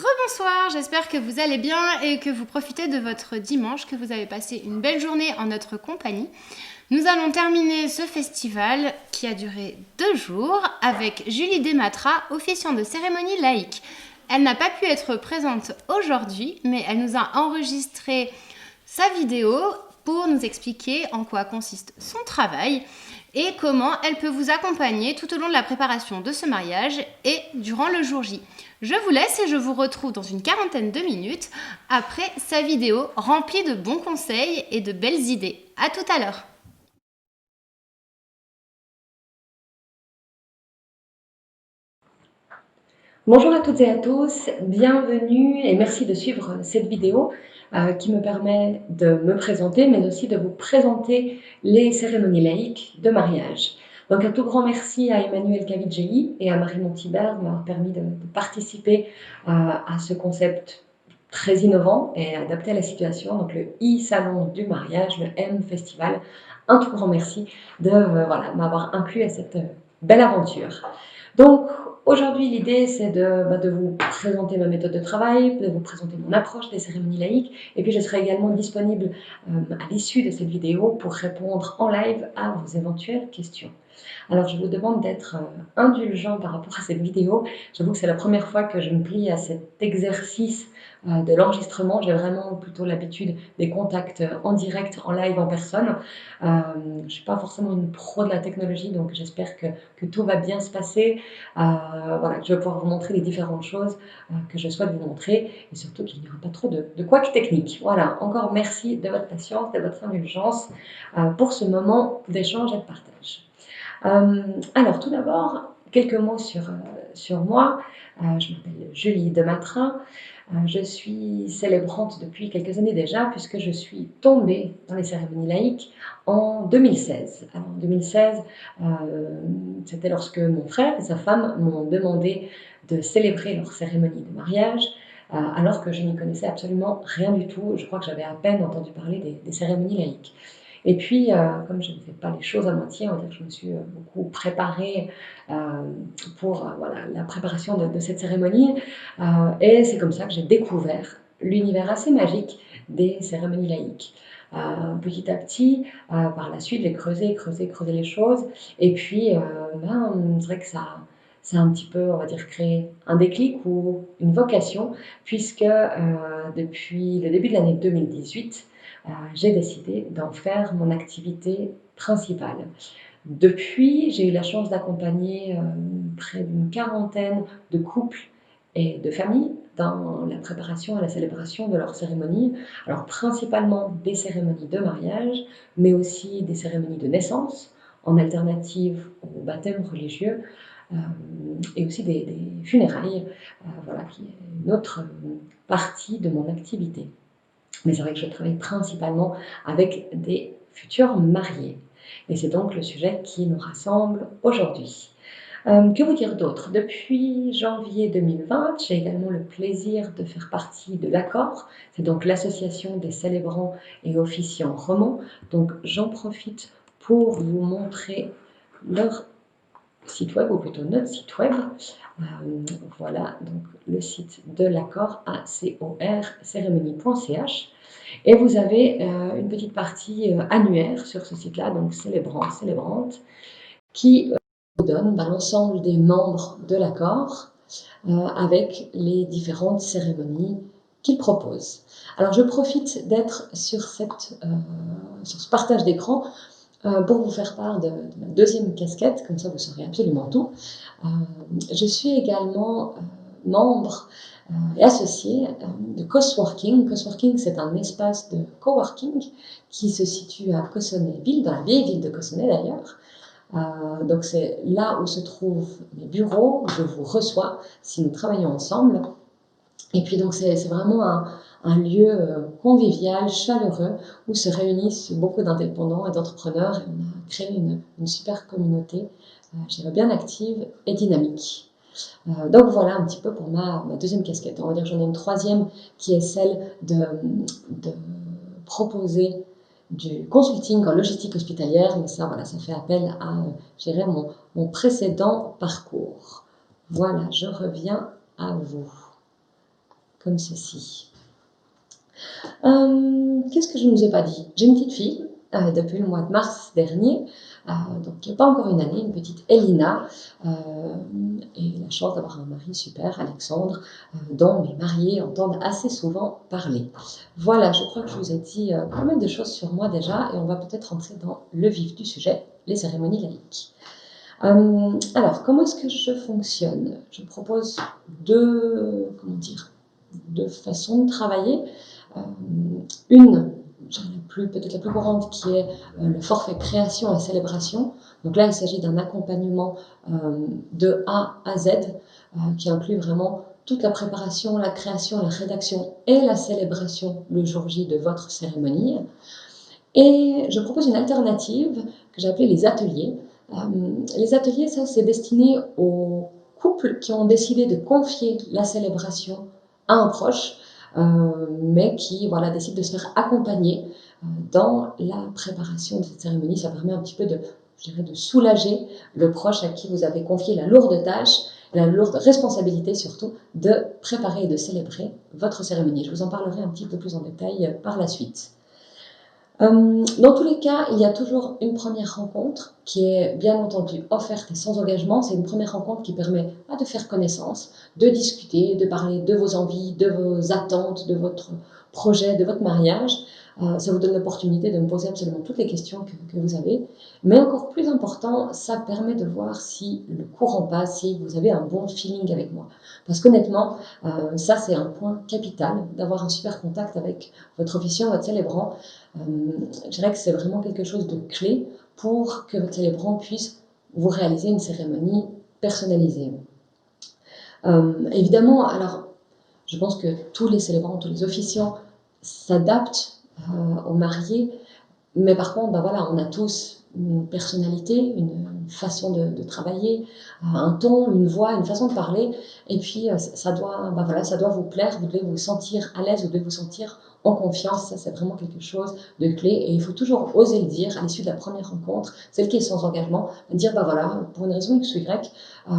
Rebonsoir, j'espère que vous allez bien et que vous profitez de votre dimanche, que vous avez passé une belle journée en notre compagnie. Nous allons terminer ce festival qui a duré 2 jours avec Julie Desmatra, officiant de cérémonie laïque. Elle n'a pas pu être présente aujourd'hui, mais elle nous a enregistré sa vidéo pour nous expliquer en quoi consiste son travail et comment elle peut vous accompagner tout au long de la préparation de ce mariage et durant le jour J. Je vous laisse et je vous retrouve dans une quarantaine de minutes après sa vidéo remplie de bons conseils et de belles idées. À tout à l'heure. Bonjour à toutes et à tous, bienvenue et merci de suivre cette vidéo qui me permet de me présenter mais aussi de vous présenter les cérémonies laïques de mariage. Donc un tout grand merci à Emmanuel Cavigeli et à Marie Montibert de m'avoir permis de participer à ce concept très innovant et adapté à la situation, donc le e-salon du mariage, le M-Festival. Un tout grand merci de m'avoir inclus à cette belle aventure. Donc aujourd'hui, l'idée, c'est de vous présenter ma méthode de travail, de vous présenter mon approche des cérémonies laïques, et puis je serai également disponible à l'issue de cette vidéo pour répondre en live à vos éventuelles questions. Alors je vous demande d'être indulgent par rapport à cette vidéo. J'avoue que c'est la première fois que je me plie à cet exercice de l'enregistrement. J'ai vraiment plutôt l'habitude des contacts en direct, en live, en personne. Je ne suis pas forcément une pro de la technologie, donc j'espère que tout va bien se passer. Voilà, je vais pouvoir vous montrer les différentes choses que je souhaite vous montrer et surtout qu'il n'y aura pas trop de couacs techniques. Voilà, encore merci de votre patience, de votre indulgence pour ce moment d'échange et de partage. Alors, tout d'abord, quelques mots sur moi. Je m'appelle Julie Dematra. Je suis célébrante depuis quelques années déjà, puisque je suis tombée dans les cérémonies laïques en 2016. Alors, en 2016, c'était lorsque mon frère et sa femme m'ont demandé de célébrer leur cérémonie de mariage, alors que je n'y connaissais absolument rien du tout. Je crois que j'avais à peine entendu parler des cérémonies laïques. Et puis, comme je ne fais pas les choses à moitié, on va dire que je me suis beaucoup préparée pour la préparation de cette cérémonie. Et c'est comme ça que j'ai découvert l'univers assez magique des cérémonies laïques. Petit à petit, par la suite, j'ai creusé les choses. Et puis, c'est vrai que ça a un petit peu, on va dire, créé un déclic ou une vocation, puisque depuis le début de l'année 2018, j'ai décidé d'en faire mon activité principale. Depuis, j'ai eu la chance d'accompagner près d'une quarantaine de couples et de familles dans la préparation et la célébration de leurs cérémonies. Alors principalement des cérémonies de mariage, mais aussi des cérémonies de naissance, en alternative au baptême religieux, et aussi des funérailles, qui est une autre partie de mon activité. Mais c'est vrai que je travaille principalement avec des futurs mariés. Et c'est donc le sujet qui nous rassemble aujourd'hui. Que vous dire d'autre? Depuis janvier 2020, j'ai également le plaisir de faire partie de l'Accord. C'est donc l'association des célébrants et officiants romans. Donc j'en profite pour vous montrer leur site web, ou plutôt notre site web. Voilà, donc le site de l'Accord, ACOR, cérémonie.ch. Et vous avez une petite partie annuaire sur ce site-là, donc célébrant, célébrante, qui vous donne l'ensemble des membres de l'accord avec les différentes cérémonies qu'il propose. Alors je profite d'être sur ce partage d'écran pour vous faire part de ma deuxième casquette, comme ça vous saurez absolument tout. Je suis également membre et associé de Cosworking. Cosworking, c'est un espace de coworking qui se situe à Cossonay-Ville, dans la vieille ville de Cossonay d'ailleurs. Donc c'est là où se trouvent mes bureaux, où je vous reçois si nous travaillons ensemble. Et puis donc c'est vraiment un lieu convivial, chaleureux, où se réunissent beaucoup d'indépendants et d'entrepreneurs. Et on a créé une super communauté, je dirais bien active et dynamique. Donc voilà un petit peu pour ma deuxième casquette. On va dire que j'en ai une troisième qui est celle de proposer du consulting en logistique hospitalière, mais ça, ça fait appel à, mon précédent parcours. Voilà, je reviens à vous. comme ceci. Qu'est-ce que je ne vous ai pas dit? J'ai une petite fille depuis le mois de mars dernier, donc il n'y a pas encore une année, une petite Elina, et la chance d'avoir un mari super, Alexandre, dont mes mariés entendent assez souvent parler. Voilà, je crois que je vous ai dit pas mal de choses sur moi déjà, et on va peut-être rentrer dans le vif du sujet, les cérémonies laïques. Alors, comment est-ce que je fonctionne? Je propose deux façons de travailler. Une, peut-être la plus courante, qui est le forfait création et célébration. Donc là, il s'agit d'un accompagnement de A à Z, qui inclut vraiment toute la préparation, la création, la rédaction et la célébration le jour J de votre cérémonie. Et je propose une alternative que j'ai appelée les ateliers. Les ateliers, ça, c'est destiné aux couples qui ont décidé de confier la célébration à un proche, mais qui décident de se faire accompagner dans la préparation de cette cérémonie. Ça permet un petit peu de soulager le proche à qui vous avez confié la lourde tâche, la lourde responsabilité surtout, de préparer et de célébrer votre cérémonie. Je vous en parlerai un petit peu plus en détail par la suite. Dans tous les cas, il y a toujours une première rencontre qui est bien entendu offerte et sans engagement. C'est une première rencontre qui permet de faire connaissance, de discuter, de parler de vos envies, de vos attentes, de votre projet, de votre mariage. Ça vous donne l'opportunité de me poser absolument toutes les questions que vous avez. Mais encore plus important, ça permet de voir si le courant passe, si vous avez un bon feeling avec moi. Parce qu'honnêtement, ça c'est un point capital, d'avoir un super contact avec votre officiant, votre célébrant. Je dirais que c'est vraiment quelque chose de clé pour que votre célébrant puisse vous réaliser une cérémonie personnalisée. Évidemment, alors, je pense que tous les célébrants, tous les officiants s'adaptent aux mariés, mais par contre, on a tous une personnalité, une façon de travailler, un ton, une voix, une façon de parler, et puis ça doit vous plaire, vous devez vous sentir à l'aise, vous devez vous sentir en confiance. Ça, c'est vraiment quelque chose de clé, et il faut toujours oser le dire à l'issue de la première rencontre, celle qui est sans engagement, dire pour une raison X ou Y, on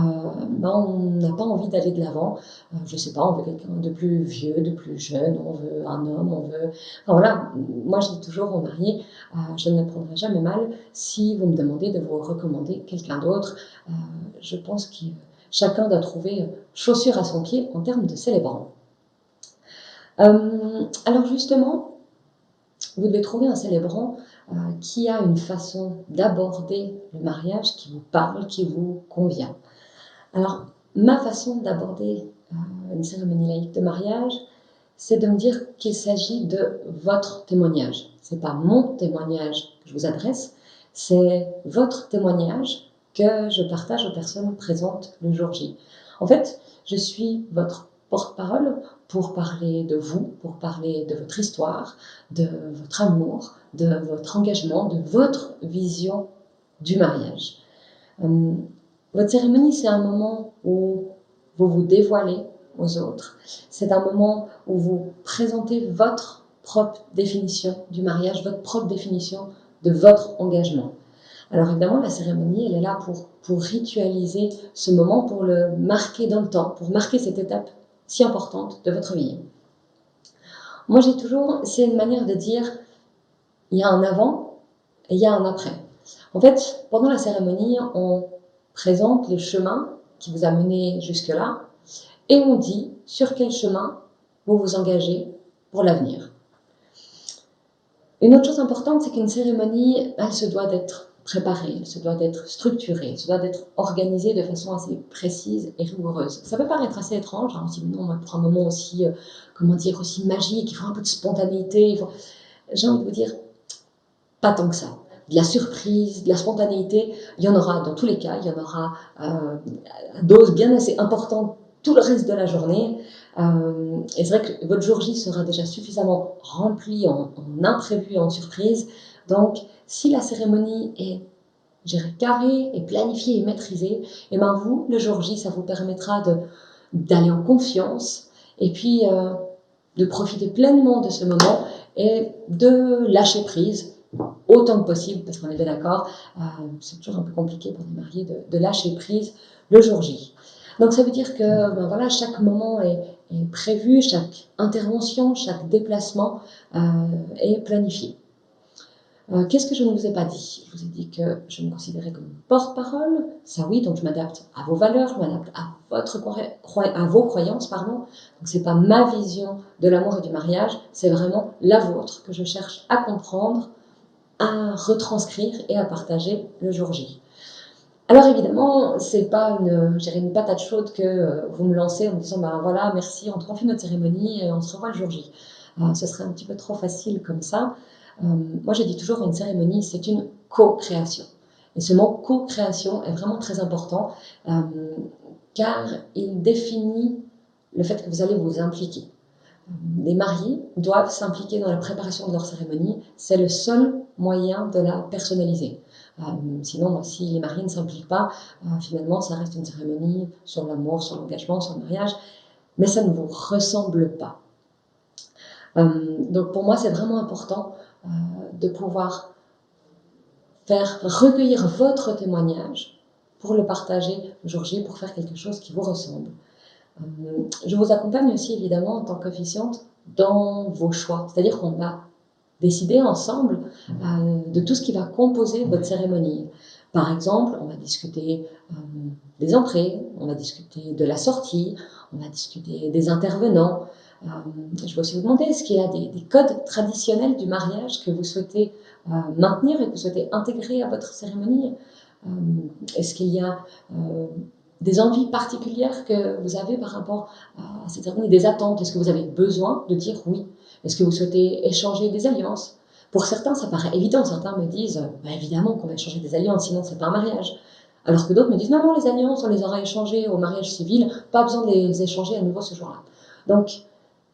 n'a pas envie d'aller de l'avant, je sais pas, on veut quelqu'un de plus vieux, de plus jeune, on veut un homme, on veut... moi je dis toujours aux mariés, je ne le prendrai jamais mal si vous me demandez de vous recommander quelqu'un d'autre. Je pense que chacun doit trouver chaussure à son pied en termes de célébrant. Alors justement, vous devez trouver un célébrant qui a une façon d'aborder le mariage qui vous parle, qui vous convient. Alors, ma façon d'aborder une cérémonie laïque de mariage, c'est de me dire qu'il s'agit de votre témoignage. Ce n'est pas mon témoignage que je vous adresse, c'est votre témoignage que je partage aux personnes présentes le jour J. En fait, je suis votre porte-parole pour parler de vous, pour parler de votre histoire, de votre amour, de votre engagement, de votre vision du mariage. Votre cérémonie, c'est un moment où vous vous dévoilez aux autres. C'est un moment où vous présentez votre propre définition du mariage, votre propre définition de votre engagement. Alors évidemment, la cérémonie, elle est là pour ritualiser ce moment, pour le marquer dans le temps, pour marquer cette étape si importante de votre vie. Moi, c'est une manière de dire, il y a un avant et il y a un après. En fait, pendant la cérémonie, on présente le chemin qui vous a mené jusque-là, et on dit sur quel chemin vous vous engagez pour l'avenir. Une autre chose importante, c'est qu'une cérémonie, elle se doit d'être préparée, elle se doit d'être structurée, elle se doit d'être organisée de façon assez précise et rigoureuse. Ça peut paraître assez étrange, on se dit non, pour un moment aussi, aussi magique, il faut un peu de spontanéité. J'ai envie de vous dire, pas tant que ça. De la surprise, de la spontanéité, il y en aura dans tous les cas, il y en aura à dose bien assez importante tout le reste de la journée. Et c'est vrai que votre jour J sera déjà suffisamment rempli en imprévu et en surprise. Donc, si la cérémonie est carrée et planifiée et maîtrisée, et vous, le jour J, ça vous permettra d'aller en confiance et puis de profiter pleinement de ce moment et de lâcher prise autant que possible, parce qu'on est bien d'accord, c'est toujours un peu compliqué pour les mariés de lâcher prise le jour J. Donc ça veut dire que chaque moment est est prévu, chaque intervention, chaque déplacement est planifié. Qu'est-ce que je ne vous ai pas dit? Je vous ai dit que je me considérais comme porte-parole, ça oui, donc je m'adapte à vos valeurs, je m'adapte à vos croyances, pardon. Donc c'est pas ma vision de l'amour et du mariage, c'est vraiment la vôtre que je cherche à comprendre, à retranscrire et à partager le jour J. Alors évidemment, c'est pas une patate chaude que vous me lancez en me disant ben voilà, merci, on te confie notre cérémonie et on se revoit le jour J. Ce serait un petit peu trop facile comme ça. Moi, je dis toujours une cérémonie, c'est une co-création. Et ce mot co-création est vraiment très important car il définit le fait que vous allez vous impliquer. Les mariés doivent s'impliquer dans la préparation de leur cérémonie. C'est le seul moyen de la personnaliser. Sinon, si les mariés ne s'impliquent pas, finalement, ça reste une cérémonie sur l'amour, sur l'engagement, sur le mariage, mais ça ne vous ressemble pas. Donc pour moi, c'est vraiment important de pouvoir faire recueillir votre témoignage pour le partager le jour J, pour faire quelque chose qui vous ressemble. Je vous accompagne aussi évidemment en tant qu'officiante dans vos choix, c'est-à-dire qu'on va décider ensemble de tout ce qui va composer votre cérémonie. Par exemple, on va discuter des entrées, on va discuter de la sortie, on va discuter des intervenants. Je vais aussi vous demander, est-ce qu'il y a des codes traditionnels du mariage que vous souhaitez maintenir et que vous souhaitez intégrer à votre cérémonie? Est-ce qu'il y a des envies particulières que vous avez par rapport à cette cérémonie, des attentes? Est-ce que vous avez besoin de dire oui? Est-ce que vous souhaitez échanger des alliances? Pour certains, ça paraît évident. Certains me disent, bah, évidemment qu'on va échanger des alliances, sinon c'est pas un mariage. Alors que d'autres me disent, non, non, les alliances, on les aura échangées au mariage civil, pas besoin de les échanger à nouveau ce jour-là. Donc,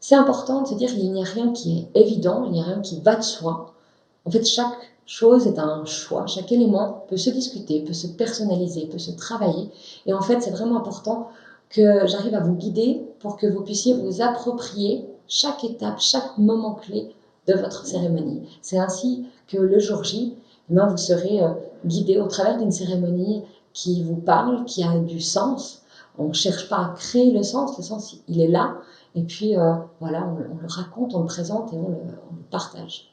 c'est important de se dire qu'il n'y a rien qui est évident, il n'y a rien qui va de soi. En fait, chaque chose est un choix, chaque élément peut se discuter, peut se personnaliser, peut se travailler. Et en fait, c'est vraiment important que j'arrive à vous guider pour que vous puissiez vous approprier chaque étape, chaque moment clé de votre cérémonie. C'est ainsi que le jour J, vous serez guidé au travers d'une cérémonie qui vous parle, qui a du sens. On ne cherche pas à créer le sens il est là. Et puis voilà, on le raconte, on le présente et on le partage.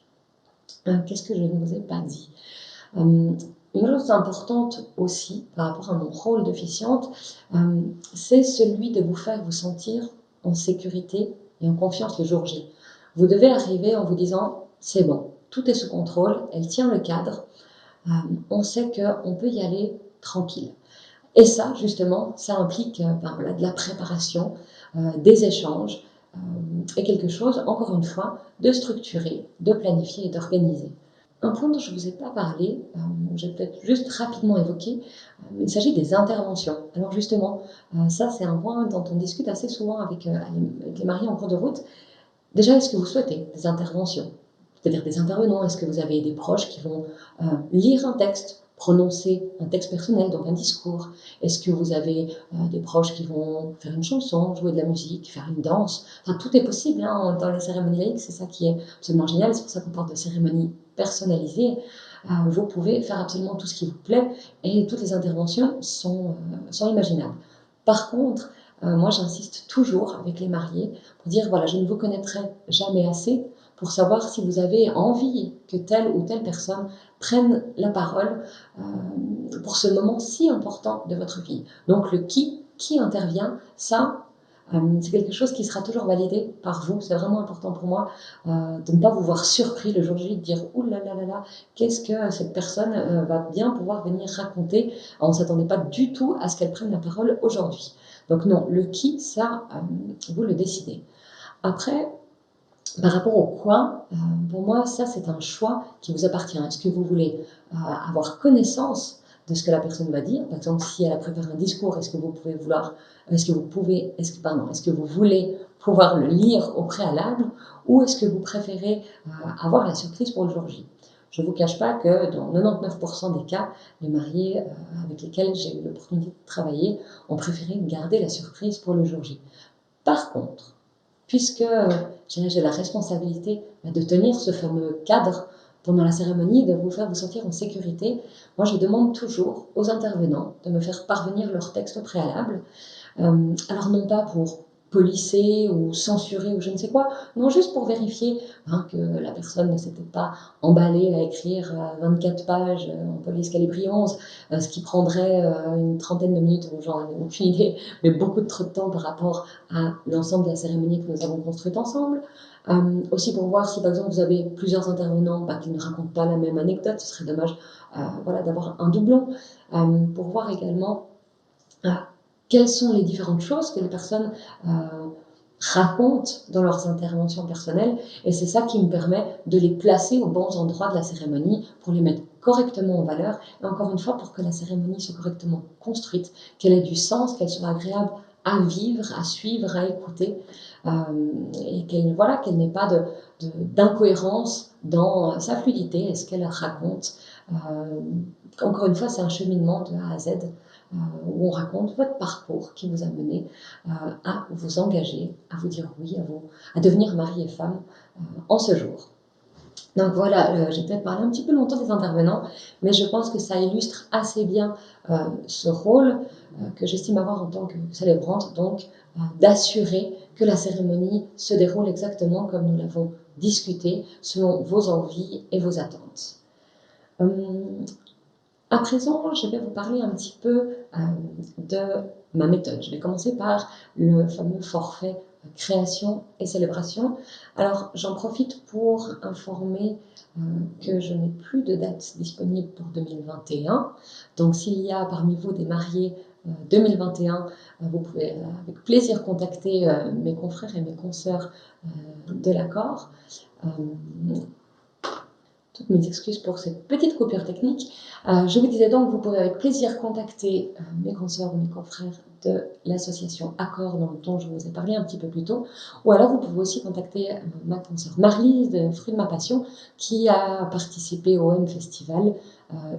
Qu'est-ce que je ne vous ai pas dit? Une chose importante aussi par rapport à mon rôle d'officiante, c'est celui de vous faire vous sentir en sécurité et en confiance le jour J. Vous devez arriver en vous disant, c'est bon, tout est sous contrôle, elle tient le cadre, on sait qu'on peut y aller tranquille. Et ça, justement, ça implique de la préparation, des échanges, et quelque chose, encore une fois, de structuré, de planifié et d'organisé. Un point dont je ne vous ai pas parlé, je vais peut-être juste rapidement évoquer, il s'agit des interventions. Alors justement, ça c'est un point dont on discute assez souvent avec les mariés en cours de route. Déjà, est-ce que vous souhaitez des interventions? C'est-à-dire des intervenants, est-ce que vous avez des proches qui vont lire un texte, prononcer un texte personnel, donc un discours? Est-ce que vous avez des proches qui vont faire une chanson, jouer de la musique, faire une danse? Enfin, tout est possible hein, dans les cérémonies laïques, c'est ça qui est absolument génial, c'est pour ça qu'on parle de cérémonies personnalisées. Vous pouvez faire absolument tout ce qui vous plaît et toutes les interventions sont imaginables. Par contre, moi j'insiste toujours avec les mariés pour dire voilà, je ne vous connaîtrai jamais assez pour savoir si vous avez envie que telle ou telle personne prenne la parole pour ce moment si important de votre vie. Donc le qui intervient, ça, c'est quelque chose qui sera toujours validé par vous. C'est vraiment important pour moi de ne pas vous voir surpris le jour J, de dire « Ouh là là là là, qu'est-ce que cette personne va bien pouvoir venir raconter ?» On ne s'attendait pas du tout à ce qu'elle prenne la parole aujourd'hui. Donc non, le qui, ça, vous le décidez. Après, par rapport au quoi, pour moi, ça c'est un choix qui vous appartient. Est-ce que vous voulez avoir connaissance de ce que la personne va dire? Par exemple, si elle a préparé un discours, est-ce que vous voulez pouvoir le lire au préalable, ou est-ce que vous préférez avoir la surprise pour le jour J? Je ne vous cache pas que dans 99% des cas, les mariés avec lesquels j'ai eu l'opportunité de travailler ont préféré garder la surprise pour le jour J. Par contre, puisque j'ai la responsabilité de tenir ce fameux cadre pendant la cérémonie, de vous faire vous sentir en sécurité, moi je demande toujours aux intervenants de me faire parvenir leur texte au préalable. Alors non pas pour policé ou censuré ou je ne sais quoi. Non, juste pour vérifier que la personne ne s'était pas emballée à écrire 24 pages en police calibre 11, ce qui prendrait une trentaine de minutes, j'en ai aucune idée, mais beaucoup trop de temps par rapport à l'ensemble de la cérémonie que nous avons construite ensemble. Aussi pour voir si par exemple vous avez plusieurs intervenants qui ne racontent pas la même anecdote, ce serait dommage d'avoir un doublon. Pour voir également quelles sont les différentes choses que les personnes racontent dans leurs interventions personnelles, et c'est ça qui me permet de les placer aux bons endroits de la cérémonie pour les mettre correctement en valeur, et encore une fois pour que la cérémonie soit correctement construite, qu'elle ait du sens, qu'elle soit agréable à vivre, à suivre, à écouter, et qu'elle n'ait pas d'incohérence dans sa fluidité et ce qu'elle raconte. Encore une fois, c'est un cheminement de A à Z où on raconte votre parcours qui vous a mené à vous engager, à vous dire oui, à devenir mari et femme en ce jour. Donc voilà, j'ai peut-être parlé un petit peu longtemps des intervenants, mais je pense que ça illustre assez bien ce rôle que j'estime avoir en tant que célébrante, donc d'assurer que la cérémonie se déroule exactement comme nous l'avons discuté, selon vos envies et vos attentes. À présent, je vais vous parler un petit peu de ma méthode. Je vais commencer par le fameux forfait création et célébration. Alors, j'en profite pour informer que je n'ai plus de date disponible pour 2021. Donc, s'il y a parmi vous des mariés 2021, vous pouvez avec plaisir contacter mes confrères et mes consoeurs de l'accord. Toutes mes excuses pour cette petite coupure technique. Je vous disais donc, vous pourrez avec plaisir contacter mes consoeurs ou mes confrères de l'association Accord dont je vous ai parlé un petit peu plus tôt, ou alors vous pouvez aussi contacter ma consoeur Marlise de Fruit de ma Passion qui a participé au M Festival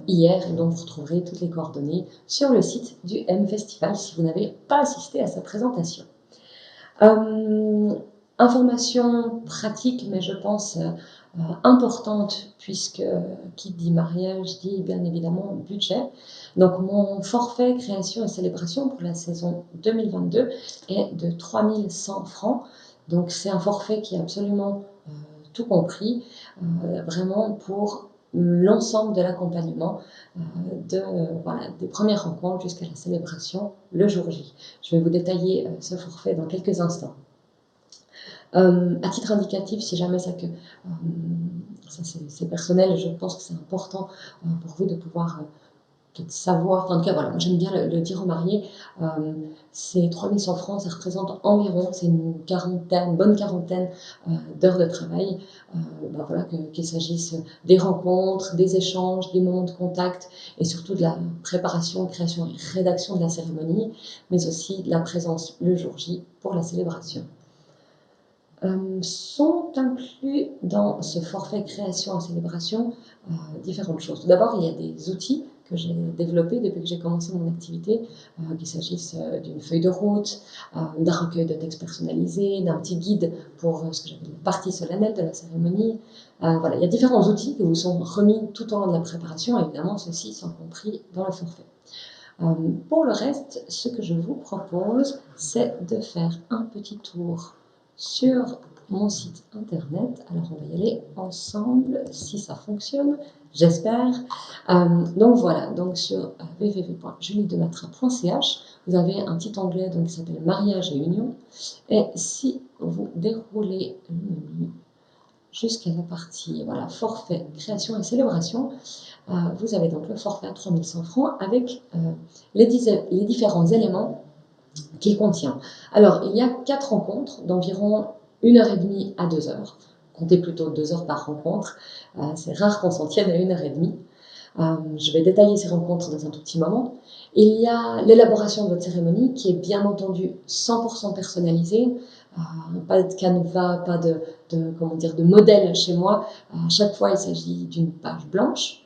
hier, et donc vous retrouverez toutes les coordonnées sur le site du M Festival si vous n'avez pas assisté à sa présentation. Information pratique, mais je pense importante, puisque qui dit mariage dit bien évidemment budget. Donc mon forfait création et célébration pour la saison 2022 est de 3100 francs. Donc c'est un forfait qui est absolument tout compris, vraiment pour l'ensemble de l'accompagnement des premières rencontres jusqu'à la célébration le jour J. Je vais vous détailler ce forfait dans quelques instants. À titre indicatif, si jamais ça c'est personnel, je pense que c'est important pour vous de pouvoir peut-être savoir, en tout cas voilà, moi j'aime bien le dire aux mariés, ces 3100 francs, ça représente environ, c'est une bonne quarantaine d'heures de travail, qu'il s'agisse des rencontres, des échanges, des moments de contact, et surtout de la préparation, création et rédaction de la cérémonie, mais aussi de la présence le jour J pour la célébration. Sont inclus dans ce forfait création et célébration différentes choses. Tout d'abord, il y a des outils que j'ai développés depuis que j'ai commencé mon activité, qu'il s'agisse d'une feuille de route, d'un recueil de textes personnalisés, d'un petit guide pour ce que j'appelle la partie solennelle de la cérémonie. Il y a différents outils qui vous sont remis tout au long de la préparation, et évidemment, ceux-ci sont compris dans le forfait. Pour le reste, ce que je vous propose, c'est de faire un petit tour sur mon site internet. Alors on va y aller ensemble si ça fonctionne, j'espère. Donc voilà, donc sur www.juliedematra.ch, vous avez un petit onglet qui s'appelle mariage et union, et si vous déroulez le menu jusqu'à la partie forfait création et célébration, vous avez donc le forfait à 3100 francs avec les différents éléments qu'il contient. Alors, il y a 4 rencontres d'environ 1h30 à 2 heures. Comptez plutôt 2 heures par rencontre. C'est rare qu'on s'en tienne à 1h30. Je vais détailler ces rencontres dans un tout petit moment. Il y a l'élaboration de votre cérémonie qui est bien entendu 100% personnalisée. Pas de canevas, pas de modèle chez moi. À chaque fois, il s'agit d'une page blanche.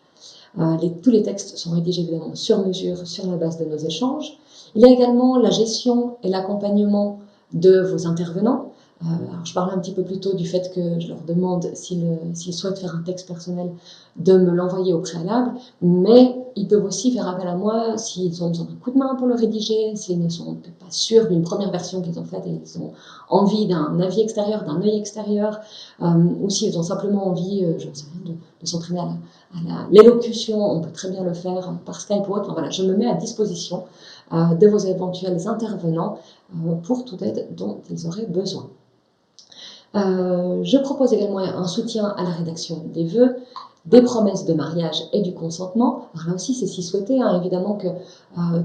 Tous les textes sont rédigés évidemment sur mesure, sur la base de nos échanges. Il y a également la gestion et l'accompagnement de vos intervenants. Alors je parlais un petit peu plus tôt du fait que je leur demande s'ils souhaitent faire un texte personnel de me l'envoyer au préalable, mais ils peuvent aussi faire appel à moi s'ils ont besoin d'un coup de main pour le rédiger, s'ils ne sont pas sûrs d'une première version qu'ils ont faite et ils ont envie d'un avis extérieur, d'un œil extérieur, ou s'ils ont simplement envie, je ne sais rien, de s'entraîner à l'élocution, on peut très bien le faire par Skype ou autre. Enfin, voilà, je me mets à disposition de vos éventuels intervenants pour toute aide dont ils auraient besoin. Je propose également un soutien à la rédaction des vœux, des promesses de mariage et du consentement. Alors là aussi, c'est si souhaité, hein, évidemment que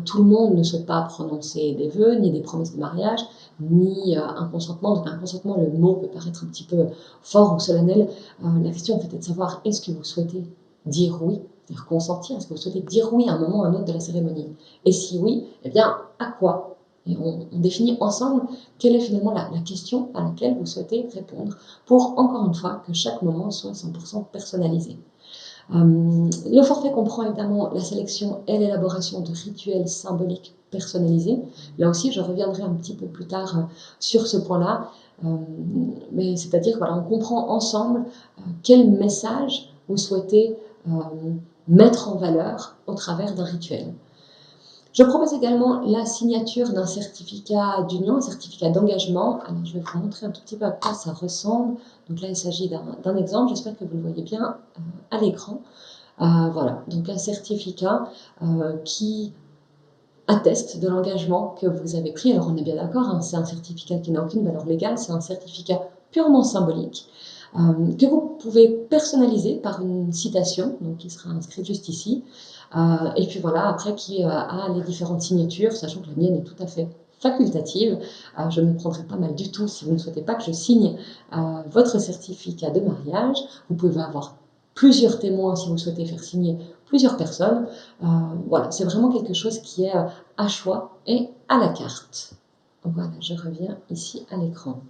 tout le monde ne souhaite pas prononcer des vœux, ni des promesses de mariage, ni un consentement. Donc un consentement, le mot peut paraître un petit peu fort ou solennel. La question en fait est de savoir, est-ce que vous souhaitez dire oui, c'est-à-dire consentir, est-ce que vous souhaitez dire oui à un moment ou à un autre de la cérémonie? Et si oui, eh bien, à quoi? Et on définit ensemble quelle est finalement la question à laquelle vous souhaitez répondre pour, encore une fois, que chaque moment soit 100% personnalisé. Le forfait comprend évidemment la sélection et l'élaboration de rituels symboliques personnalisés. Là aussi, je reviendrai un petit peu plus tard sur ce point-là. Mais c'est-à-dire, voilà, on comprend ensemble quel message vous souhaitez mettre en valeur au travers d'un rituel. Je propose également la signature d'un certificat d'union, un certificat d'engagement. Alors, je vais vous montrer un tout petit peu à quoi ça ressemble. Donc là, il s'agit d'un exemple. J'espère que vous le voyez bien à l'écran. Voilà, donc un certificat qui atteste de l'engagement que vous avez pris. Alors, on est bien d'accord, hein, c'est un certificat qui n'a aucune valeur légale, c'est un certificat purement symbolique que vous pouvez personnaliser par une citation, donc qui sera inscrite juste ici. Et puis voilà, après qui a les différentes signatures, sachant que la mienne est tout à fait facultative. Je ne me prendrai pas mal du tout si vous ne souhaitez pas que je signe votre certificat de mariage. Vous pouvez avoir plusieurs témoins si vous souhaitez faire signer plusieurs personnes. Voilà, c'est vraiment quelque chose qui est à choix et à la carte. Voilà, je reviens ici à l'écran.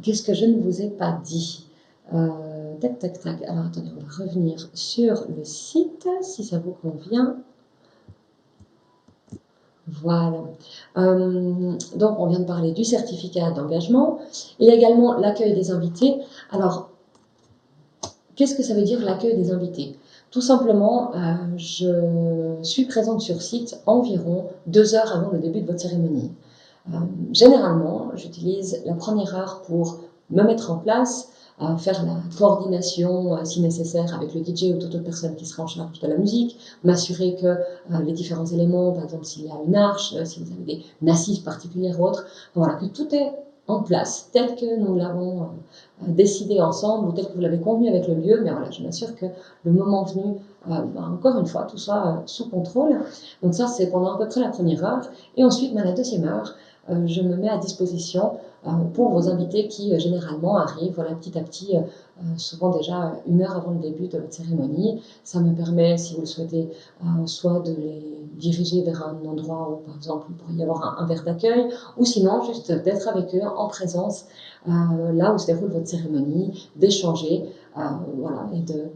Qu'est-ce que je ne vous ai pas dit? Tac, tac, tac. Alors, attendez, on va revenir sur le site, si ça vous convient. Voilà. Donc, on vient de parler du certificat d'engagement. Il y a également l'accueil des invités. Alors, qu'est-ce que ça veut dire l'accueil des invités? Tout simplement, je suis présente sur site environ 2 heures avant le début de votre cérémonie. Généralement, j'utilise la première heure pour me mettre en place, faire la coordination si nécessaire avec le DJ ou toute autre personne qui sera en charge de la musique, m'assurer que les différents éléments, par exemple s'il y a une arche, si vous avez une assise particulière ou autre, voilà, que tout est en place tel que nous l'avons décidé ensemble ou tel que vous l'avez convenu avec le lieu, mais voilà, je m'assure que le moment venu, encore une fois, tout soit sous contrôle. Donc ça, c'est pendant à peu près la première heure. Et ensuite, la deuxième heure, je me mets à disposition pour vos invités qui généralement arrivent voilà, petit à petit, souvent déjà 1 heure avant le début de votre cérémonie. Ça me permet, si vous le souhaitez, soit de les diriger vers un endroit où, par exemple, il pourrait y avoir un verre d'accueil, ou sinon juste d'être avec eux en présence, là où se déroule votre cérémonie, d'échanger, voilà, et de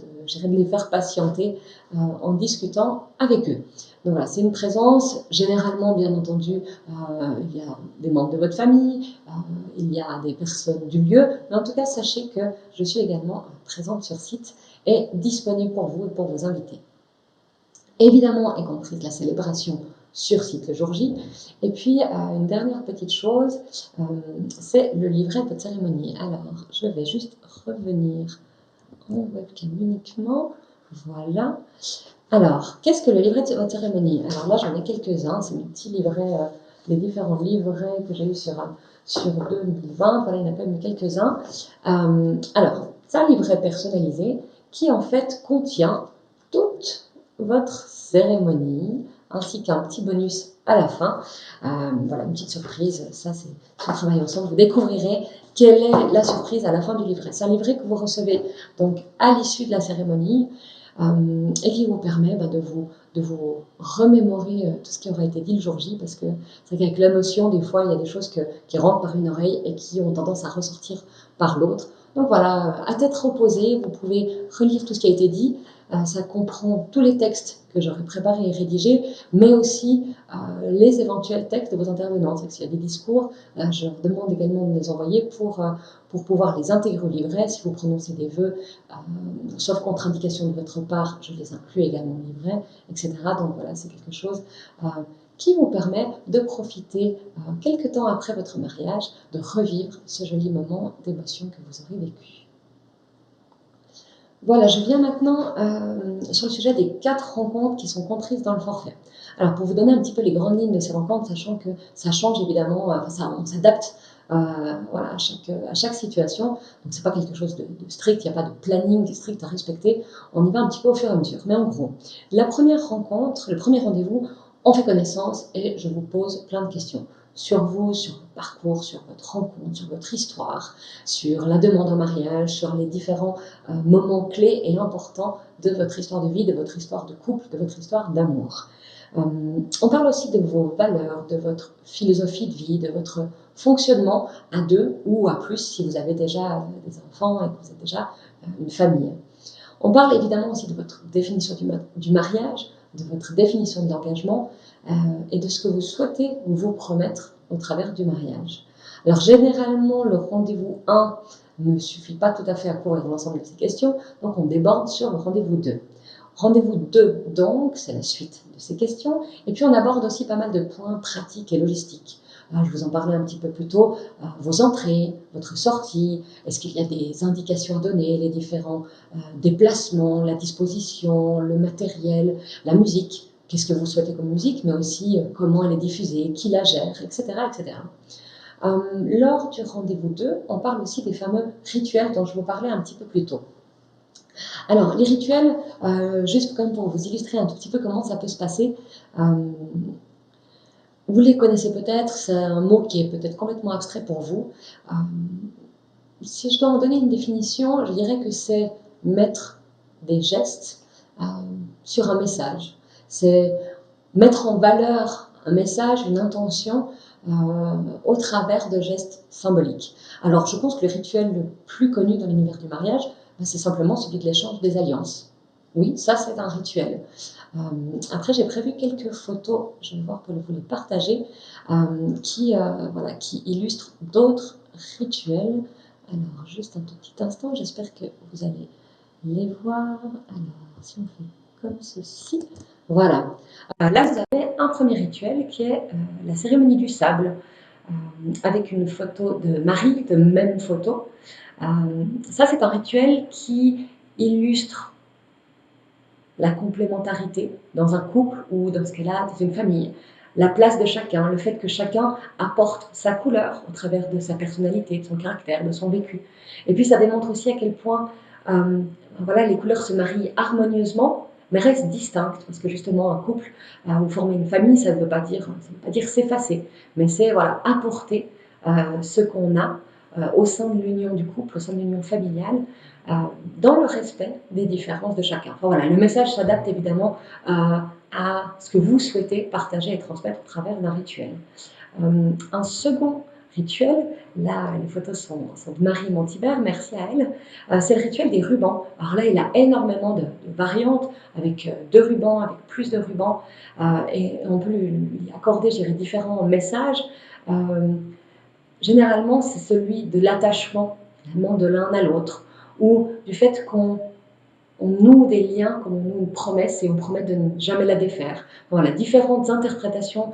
les faire patienter en discutant avec eux. Donc voilà, c'est une présence, généralement, bien entendu, il y a des membres de votre famille, il y a des personnes du lieu, mais en tout cas, sachez que je suis également présente sur site et disponible pour vous et pour vos invités. Évidemment, est comprise la célébration sur site le jour J. Et puis, une dernière petite chose, c'est le livret de votre cérémonie. Alors, je vais juste revenir en webcam uniquement. Voilà. Alors, qu'est-ce que le livret de votre cérémonie? Alors là, j'en ai quelques-uns. C'est mes petits livrets, les différents livrets que j'ai eu sur 2020. Voilà, il y en a quand même quelques-uns. Alors, c'est un livret personnalisé qui, en fait, contient toute votre cérémonie, ainsi qu'un petit bonus à la fin. Voilà, une petite surprise. Ça, c'est si on travaille ensemble. Vous découvrirez quelle est la surprise à la fin du livret. C'est un livret que vous recevez donc à l'issue de la cérémonie. Et qui vous permet de vous remémorer tout ce qui aura été dit le jour J, parce que c'est qu'avec l'émotion, des fois, il y a des choses qui rentrent par une oreille et qui ont tendance à ressortir par l'autre. Donc voilà, à tête reposée, vous pouvez relire tout ce qui a été dit, Ça comprend tous les textes que j'aurais préparés et rédigés, mais aussi les éventuels textes de vos intervenants. S'il y a des discours, je leur demande également de les envoyer pour pouvoir les intégrer au livret. Si vous prononcez des vœux, sauf contre-indication de votre part, je les inclus également au livret, etc. Donc voilà, c'est quelque chose qui vous permet de profiter, quelques temps après votre mariage, de revivre ce joli moment d'émotion que vous aurez vécu. Voilà, je viens maintenant sur le sujet des 4 rencontres qui sont comprises dans le forfait. Alors, pour vous donner un petit peu les grandes lignes de ces rencontres, sachant que ça change évidemment, on s'adapte voilà, à chaque situation. Donc, c'est pas quelque chose de strict, il n'y a pas de planning strict à respecter. On y va un petit peu au fur et à mesure. Mais en gros, la première rencontre, le premier rendez-vous, on fait connaissance et je vous pose plein de questions sur vous, sur votre parcours, sur votre rencontre, sur votre histoire, sur la demande en mariage, sur les différents moments clés et importants de votre histoire de vie, de votre histoire de couple, de votre histoire d'amour. On parle aussi de vos valeurs, de votre philosophie de vie, de votre fonctionnement à 2 ou à plus si vous avez déjà des enfants et que vous êtes déjà une famille. On parle évidemment aussi de votre définition du mariage, de votre définition de l'engagement et de ce que vous souhaitez vous promettre au travers du mariage. Alors généralement, le rendez-vous 1 ne suffit pas tout à fait à couvrir l'ensemble de ces questions, donc on déborde sur le rendez-vous 2. Rendez-vous 2, donc, c'est la suite de ces questions, et puis on aborde aussi pas mal de points pratiques et logistiques. Je vous en parlais un petit peu plus tôt, vos entrées, votre sortie, est-ce qu'il y a des indications à donner, les différents déplacements, la disposition, le matériel, la musique, qu'est-ce que vous souhaitez comme musique, mais aussi comment elle est diffusée, qui la gère, etc. etc. Lors du rendez-vous 2, on parle aussi des fameux rituels dont je vous parlais un petit peu plus tôt. Alors, les rituels, juste quand même pour vous illustrer un tout petit peu comment ça peut se passer, vous les connaissez peut-être, c'est un mot qui est peut-être complètement abstrait pour vous. Si je dois en donner une définition, je dirais que c'est mettre des gestes sur un message. C'est mettre en valeur un message, une intention, au travers de gestes symboliques. Alors, je pense que le rituel le plus connu dans l'univers du mariage, c'est simplement celui de l'échange des alliances. Oui, ça c'est un rituel. Après, j'ai prévu quelques photos, je vais voir pour vous les partager, qui illustrent d'autres rituels. Alors, juste un tout petit instant, j'espère que vous allez les voir. Alors, si on fait comme ceci, voilà. Là, vous avez un premier rituel qui est la cérémonie du sable, avec une photo de Marie, de même photo. Ça, c'est un rituel qui illustre la complémentarité dans un couple ou dans ce cas-là, dans une famille. La place de chacun, le fait que chacun apporte sa couleur au travers de sa personnalité, de son caractère, de son vécu. Et puis ça démontre aussi à quel point les couleurs se marient harmonieusement, mais restent distinctes, parce que justement un couple ou former une famille, ça ne veut pas dire s'effacer, mais c'est apporter ce qu'on a au sein de l'union du couple, au sein de l'union familiale, dans le respect des différences de chacun. Enfin, voilà, le message s'adapte évidemment à ce que vous souhaitez partager et transmettre au travers d'un rituel. Un second rituel, là les photos sont de Marie Montibert, merci à elle, c'est le rituel des rubans. Alors là il a énormément de variantes, avec 2 rubans, avec plus de rubans, et on peut lui accorder, je dirais, différents messages. Généralement c'est celui de l'attachement finalement de l'un à l'autre, ou du fait qu'on noue des liens, comme on noue une promesse et on promet de ne jamais la défaire. Voilà, différentes interprétations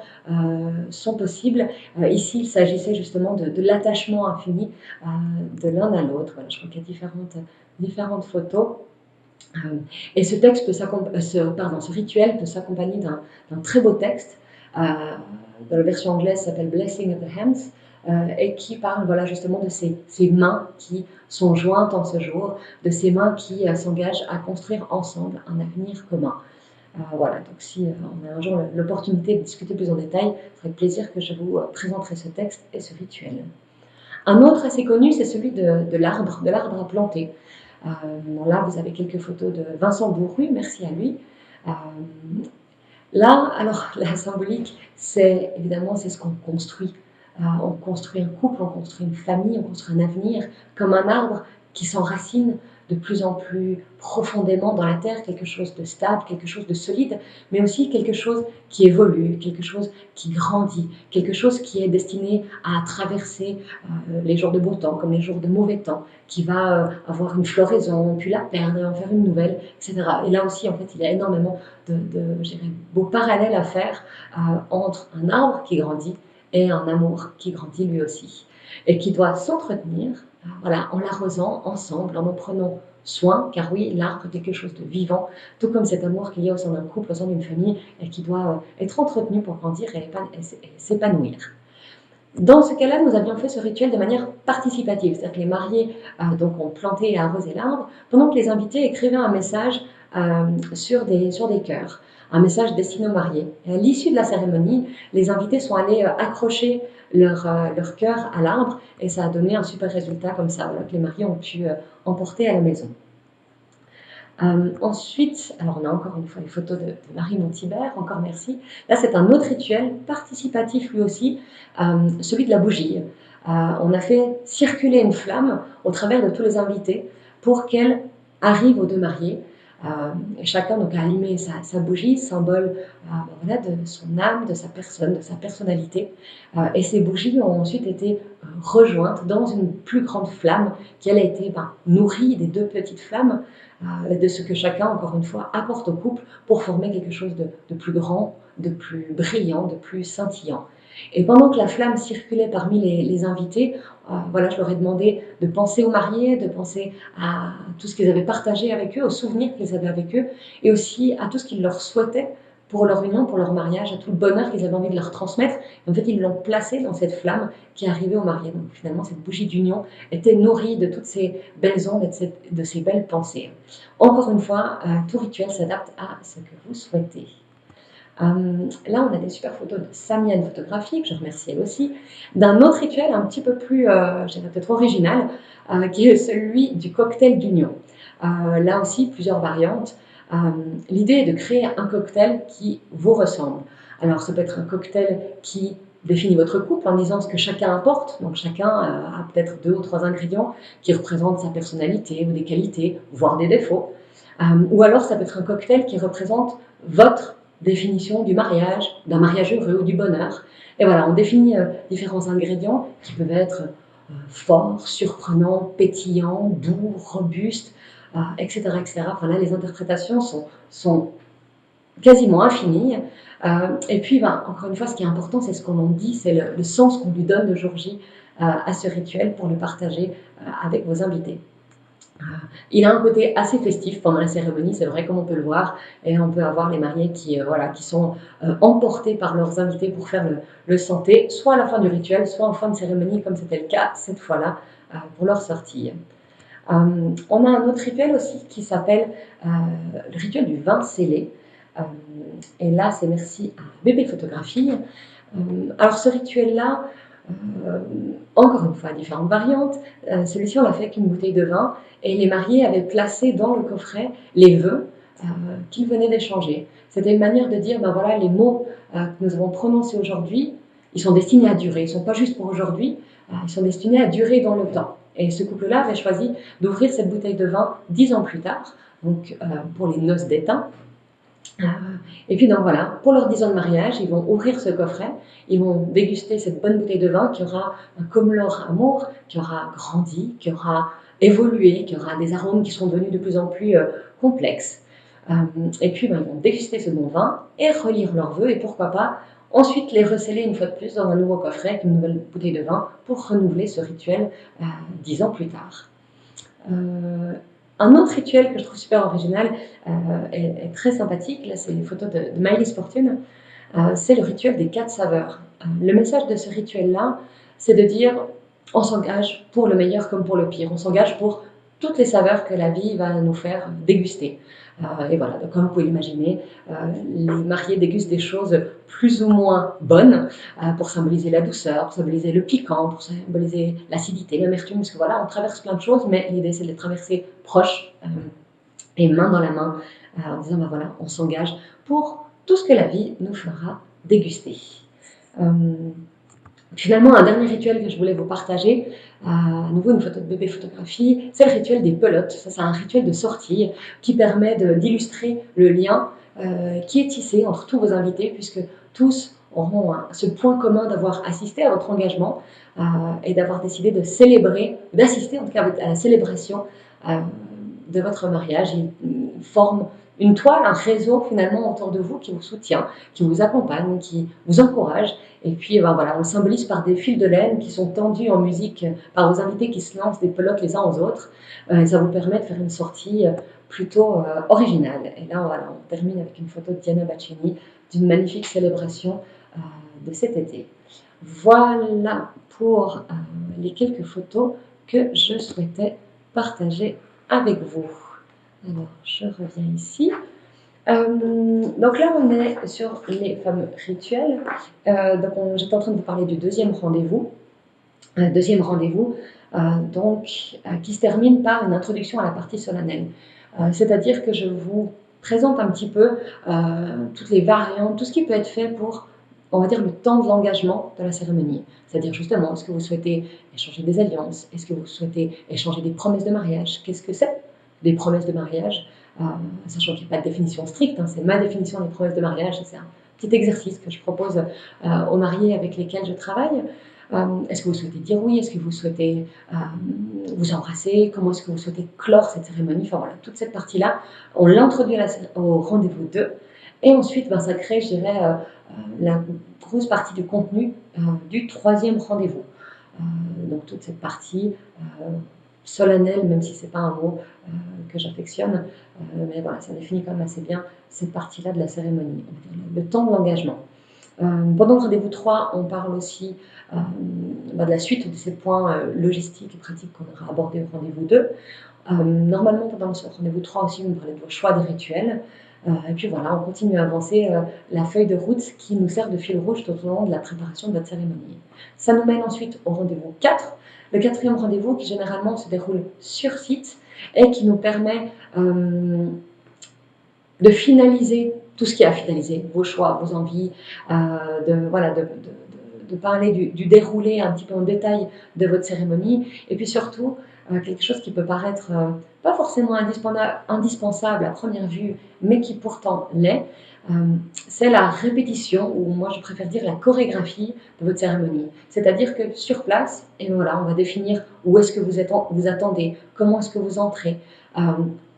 sont possibles. Ici, il s'agissait justement de l'attachement infini de l'un à l'autre. Voilà, je crois qu'il y a différentes photos. Et ce rituel peut s'accompagner d'un très beau texte. Dans la version anglaise, ça s'appelle Blessing of the Hands. Et qui parle justement de ces mains qui sont jointes en ce jour, de ces mains qui s'engagent à construire ensemble un avenir commun. Donc si on a un jour l'opportunité de discuter plus en détail, c'est avec plaisir que je vous présenterai ce texte et ce rituel. Un autre assez connu, c'est celui de l'arbre à planter. Là, vous avez quelques photos de Vincent Bourru, merci à lui. Là, alors, la symbolique, c'est ce qu'on construit. On construit un couple, on construit une famille, on construit un avenir, comme un arbre qui s'enracine de plus en plus profondément dans la terre, quelque chose de stable, quelque chose de solide, mais aussi quelque chose qui évolue, quelque chose qui grandit, quelque chose qui est destiné à traverser les jours de beau temps comme les jours de mauvais temps, qui va avoir une floraison, puis la perdre et en faire une nouvelle, etc. Et là aussi, en fait, il y a énormément je dirais, beaux parallèles à faire entre un arbre qui grandit et un amour qui grandit lui aussi, et qui doit s'entretenir, voilà, en l'arrosant ensemble, en prenant soin, car oui, l'arbre est quelque chose de vivant, tout comme cet amour qu'il y a au sein d'un couple, au sein d'une famille, et qui doit être entretenu pour grandir et s'épanouir. Dans ce cas-là, nous avions fait ce rituel de manière participative, c'est-à-dire que les mariés donc ont planté et arrosé l'arbre, pendant que les invités écrivaient un message sur des cœurs, un message destiné aux mariés. Et à l'issue de la cérémonie, les invités sont allés accrocher leur cœur à l'arbre, et ça a donné un super résultat comme ça, voilà, que les mariés ont pu emporter à la maison. Ensuite, alors on a encore une fois les photos de Marie Montibert, encore merci. Là, c'est un autre rituel participatif lui aussi, celui de la bougie. On a fait circuler une flamme au travers de tous les invités pour qu'elle arrive aux deux mariés. Chacun donc a allumé sa bougie, symbole voilà, de son âme, de sa personne, de sa personnalité. Et ces bougies ont ensuite été rejointes dans une plus grande flamme qui elle a été nourrie des deux petites flammes, de ce que chacun, encore une fois, apporte au couple pour former quelque chose de plus grand, de plus brillant, de plus scintillant. Et pendant que la flamme circulait parmi les invités, voilà, je leur ai demandé de penser aux mariés, de penser à tout ce qu'ils avaient partagé avec eux, aux souvenirs qu'ils avaient avec eux, et aussi à tout ce qu'ils leur souhaitaient pour leur union, pour leur mariage, à tout le bonheur qu'ils avaient envie de leur transmettre. Et en fait, ils l'ont placé dans cette flamme qui est arrivée aux mariés. Donc finalement, cette bougie d'union était nourrie de toutes ces belles ondes et de ces belles pensées. Encore une fois, tout rituel s'adapte à ce que vous souhaitez. Là, on a des super photos de Samienne photographique, je remercie elle aussi, d'un autre rituel un petit peu plus, je dirais peut-être original, qui est celui du cocktail d'union. Là aussi, plusieurs variantes. L'idée est de créer un cocktail qui vous ressemble. Alors, ça peut être un cocktail qui définit votre couple en disant ce que chacun apporte. Donc, chacun a peut-être 2 ou 3 ingrédients qui représentent sa personnalité ou des qualités, voire des défauts. Ou alors, ça peut être un cocktail qui représente votre définition du mariage, d'un mariage heureux ou du bonheur. Et voilà, on définit différents ingrédients qui peuvent être forts, surprenants, pétillants, doux, robustes, etc., etc. Enfin là, les interprétations sont quasiment infinies. Et puis, encore une fois, ce qui est important, c'est ce qu'on en dit, c'est le sens qu'on lui donne le jour J à ce rituel pour le partager avec vos invités. Il a un côté assez festif pendant la cérémonie, c'est vrai, comme on peut le voir, et on peut avoir les mariés qui sont emportés par leurs invités pour faire le santé, soit à la fin du rituel, soit en fin de cérémonie, comme c'était le cas cette fois-là, pour leur sortie. On a un autre rituel aussi qui s'appelle le rituel du vin scellé. Et là, c'est merci à Bébé Photographie. Alors ce rituel-là, encore une fois, différentes variantes. Celui-ci, on l'a fait avec une bouteille de vin et les mariés avaient placé dans le coffret les vœux qu'ils venaient d'échanger. C'était une manière de dire, voilà, les mots que nous avons prononcés aujourd'hui, ils sont destinés à durer. Ils ne sont pas juste pour aujourd'hui, ils sont destinés à durer dans le temps. Et ce couple-là avait choisi d'ouvrir cette bouteille de vin 10 ans plus tard, donc pour les noces d'étain. Et puis donc voilà, pour leurs 10 ans de mariage, ils vont ouvrir ce coffret, ils vont déguster cette bonne bouteille de vin qui aura, comme leur amour, qui aura grandi, qui aura évolué, qui aura des arômes qui sont devenus de plus en plus complexes. Et puis ils vont déguster ce bon vin et relire leurs vœux, et pourquoi pas ensuite les receller une fois de plus dans un nouveau coffret avec une nouvelle bouteille de vin pour renouveler ce rituel 10 ans plus tard. Un autre rituel que je trouve super original est très sympathique, là c'est une photo de Maëlys Fortune, c'est le rituel des 4 saveurs. Le message de ce rituel-là, c'est de dire on s'engage pour le meilleur comme pour le pire, on s'engage pour toutes les saveurs que la vie va nous faire déguster. Et voilà, donc comme vous pouvez l'imaginer, les mariés dégustent des choses plus ou moins bonnes pour symboliser la douceur, pour symboliser le piquant, pour symboliser l'acidité, l'amertume, parce que voilà, on traverse plein de choses, mais l'idée c'est de les traverser proches et main dans la main, en disant voilà, on s'engage pour tout ce que la vie nous fera déguster. Finalement, un dernier rituel que je voulais vous partager, à nouveau une photo de bébé photographie, c'est le rituel des pelotes. Ça, c'est un rituel de sortie qui permet d'illustrer le lien qui est tissé entre tous vos invités, puisque tous auront ce point commun d'avoir assisté à votre engagement et d'avoir décidé de célébrer, d'assister en tout cas à la célébration de votre mariage. Ils forment une toile, un réseau finalement autour de vous qui vous soutient, qui vous accompagne, qui vous encourage. Et puis voilà, on le symbolise par des fils de laine qui sont tendus en musique par vos invités qui se lancent des pelotes les uns aux autres. Et ça vous permet de faire une sortie plutôt originale. Et là, voilà, on termine avec une photo de Diana Baccini d'une magnifique célébration de cet été. Voilà pour les quelques photos que je souhaitais partager avec vous. Alors, je reviens ici. Donc là, on est sur les fameux rituels. J'étais en train de vous parler du deuxième rendez-vous. Qui se termine par une introduction à la partie solennelle. C'est-à-dire que je vous présente un petit peu toutes les variantes, tout ce qui peut être fait pour, on va dire, le temps de l'engagement de la cérémonie. C'est-à-dire justement, est-ce que vous souhaitez échanger des alliances? Est-ce que vous souhaitez échanger des promesses de mariage? Qu'est-ce que c'est, des promesses de mariage? Sachant qu'il n'y a pas de définition stricte, c'est ma définition des promesses de mariage. C'est un petit exercice que je propose aux mariés avec lesquels je travaille. Est-ce que vous souhaitez dire oui? Est-ce que vous souhaitez vous embrasser? Comment est-ce que vous souhaitez clore cette cérémonie? Enfin voilà, toute cette partie-là, on l'introduit au rendez-vous 2. Et ensuite, ça crée, je dirais, la grosse partie du contenu du troisième rendez-vous. Donc toute cette partie solennelle, même si ce n'est pas un mot que j'affectionne, mais voilà, ça définit quand même assez bien cette partie-là de la cérémonie, le temps de l'engagement. Pendant le rendez-vous 3, on parle aussi de la suite de ces points logistiques et pratiques qu'on aura abordés au rendez-vous 2. Normalement, pendant ce rendez-vous 3 aussi, on parlait de vos choix de rituels. Et puis voilà, on continue à avancer la feuille de route qui nous sert de fil rouge tout au long de la préparation de votre cérémonie. Ça nous mène ensuite au rendez-vous 4, le quatrième rendez-vous qui généralement se déroule sur site et qui nous permet de finaliser tout ce qui est à finaliser, vos choix, vos envies, de parler du déroulé un petit peu en détail de votre cérémonie, et puis surtout quelque chose qui peut paraître pas forcément indispensable à première vue, mais qui pourtant l'est, c'est la répétition, ou moi je préfère dire la chorégraphie de votre cérémonie. C'est-à-dire que sur place, et voilà, on va définir où est-ce que vous attendez, comment est-ce que vous entrez,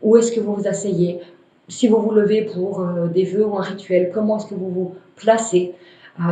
où est-ce que vous vous asseyez, si vous vous levez pour des vœux ou un rituel, comment est-ce que vous vous placez?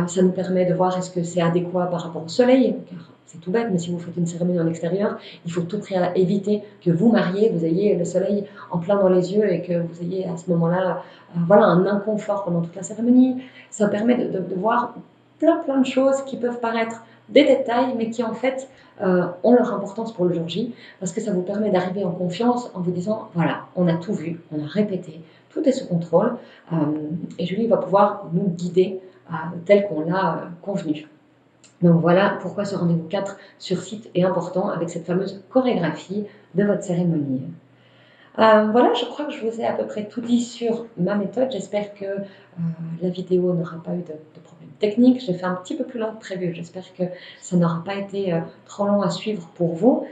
Ça nous permet de voir est-ce que c'est adéquat par rapport au soleil, car c'est tout bête, mais si vous faites une cérémonie en extérieur, il faut tout prix éviter que vous mariez, vous ayez le soleil en plein dans les yeux et que vous ayez à ce moment-là un inconfort pendant toute la cérémonie. Ça permet de voir plein de choses qui peuvent paraître des détails, mais qui en fait ont leur importance pour le jour J, parce que ça vous permet d'arriver en confiance en vous disant, voilà, on a tout vu, on a répété, tout est sous contrôle, et Julie va pouvoir nous guider tel qu'on l'a convenu. Donc voilà pourquoi ce rendez-vous 4 sur site est important avec cette fameuse chorégraphie de votre cérémonie. Voilà, je crois que je vous ai à peu près tout dit sur ma méthode. J'espère que la vidéo n'aura pas eu de problème technique. J'ai fait un petit peu plus long que prévu. J'espère que ça n'aura pas été trop long à suivre pour vous.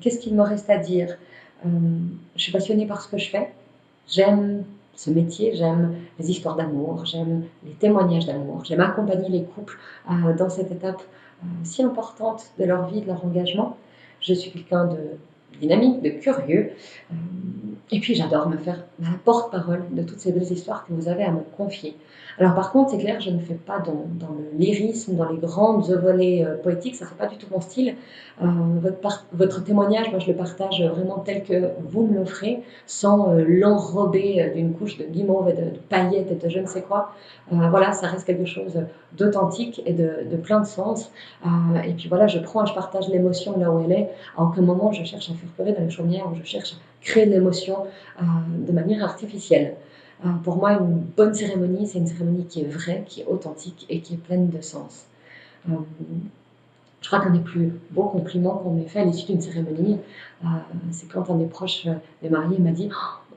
Qu'est-ce qu'il me reste à dire? Je suis passionnée par ce que je fais. J'aime ce métier, j'aime les histoires d'amour, j'aime les témoignages d'amour, j'aime accompagner les couples dans cette étape si importante de leur vie, de leur engagement. Je suis quelqu'un de dynamique, de curieux, et puis j'adore me faire la porte-parole de toutes ces belles histoires que vous avez à me confier. Alors par contre, c'est clair, je ne fais pas dans le lyrisme, dans les grandes volées poétiques, ça ne fait pas du tout mon style. Votre témoignage, moi je le partage vraiment tel que vous me l'offrez, sans l'enrober d'une couche de guimauve et de paillettes et de je ne sais quoi. Voilà, ça reste quelque chose d'authentique et de plein de sens. Et puis voilà, je partage l'émotion là où elle est. À aucun moment je cherche à faire pleurer dans les chaumières ou je cherche à créer de l'émotion de manière artificielle. Pour moi, une bonne cérémonie, c'est une cérémonie qui est vraie, qui est authentique et qui est pleine de sens. Je crois qu'un des plus beaux compliments qu'on m'ait fait à l'issue d'une cérémonie, c'est quand un des proches des mariés m'a dit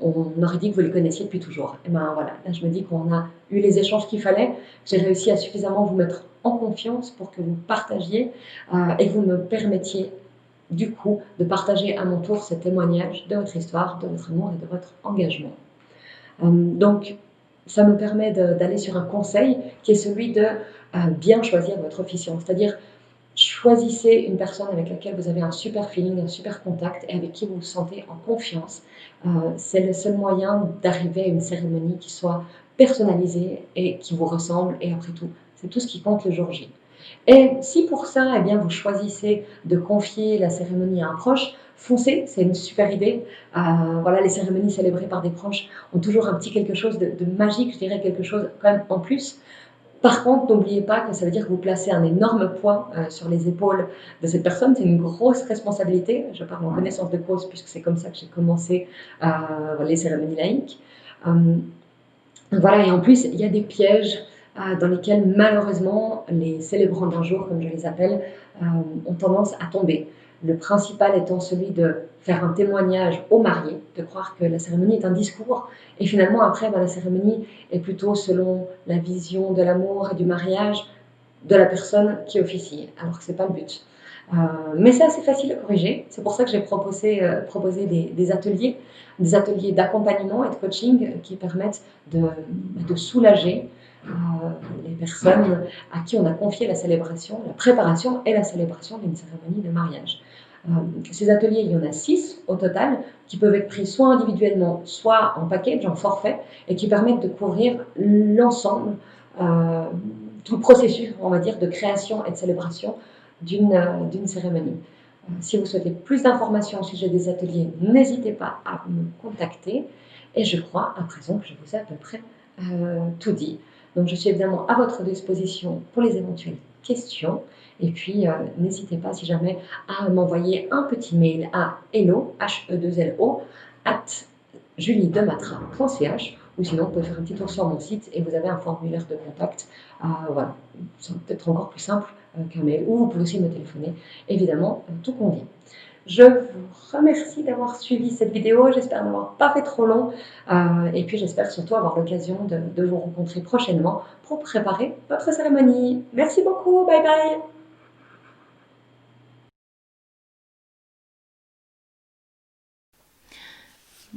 on aurait dit que vous les connaissiez depuis toujours. Et ben voilà, là je me dis qu'on a eu les échanges qu'il fallait, j'ai réussi à suffisamment vous mettre en confiance pour que vous partagiez et que vous me permettiez du coup de partager à mon tour ce témoignage de votre histoire, de votre amour et de votre engagement. Donc ça me permet d'aller sur un conseil qui est celui de bien choisir votre officiant, c'est-à-dire choisissez une personne avec laquelle vous avez un super feeling, un super contact et avec qui vous vous sentez en confiance. C'est le seul moyen d'arriver à une cérémonie qui soit personnalisée et qui vous ressemble. Et après tout, c'est tout ce qui compte le jour J. Et si pour ça, eh bien, vous choisissez de confier la cérémonie à un proche, foncez, c'est une super idée. Voilà, les cérémonies célébrées par des proches ont toujours un petit quelque chose de magique, je dirais quelque chose quand même en plus. Par contre, n'oubliez pas que ça veut dire que vous placez un énorme poids sur les épaules de cette personne. C'est une grosse responsabilité. Je parle en connaissance de cause puisque c'est comme ça que j'ai commencé les cérémonies laïques. Voilà, et en plus, il y a des pièges dans lesquels malheureusement les célébrants d'un jour, comme je les appelle, ont tendance à tomber. Le principal étant celui de faire un témoignage aux mariés, de croire que la cérémonie est un discours, et finalement après, la cérémonie est plutôt selon la vision de l'amour et du mariage de la personne qui officie, alors que ce n'est pas le but. Mais c'est assez facile à corriger, c'est pour ça que j'ai proposé des ateliers d'accompagnement et de coaching qui permettent de soulager les personnes à qui on a confié la célébration, la préparation et la célébration d'une cérémonie de mariage. Ces ateliers, il y en a 6 au total, qui peuvent être pris soit individuellement, soit en package, en forfait, et qui permettent de couvrir l'ensemble, tout le processus, on va dire, de création et de célébration d'une cérémonie. Si vous souhaitez plus d'informations au sujet des ateliers, n'hésitez pas à me contacter. Et je crois à présent que je vous ai à peu près tout dit. Donc je suis évidemment à votre disposition pour les éventuelles questions. Et puis n'hésitez pas si jamais à m'envoyer un petit mail à hello, H-E-2-L-O, @juliedematra.ch, ou sinon vous pouvez faire un petit tour sur mon site et vous avez un formulaire de contact. Voilà, c'est peut-être encore plus simple qu'un mail, ou vous pouvez aussi me téléphoner. Évidemment, tout convient. Je vous remercie d'avoir suivi cette vidéo, j'espère n'avoir pas fait trop long, et puis j'espère surtout avoir l'occasion de vous rencontrer prochainement pour préparer votre cérémonie. Merci beaucoup, bye bye.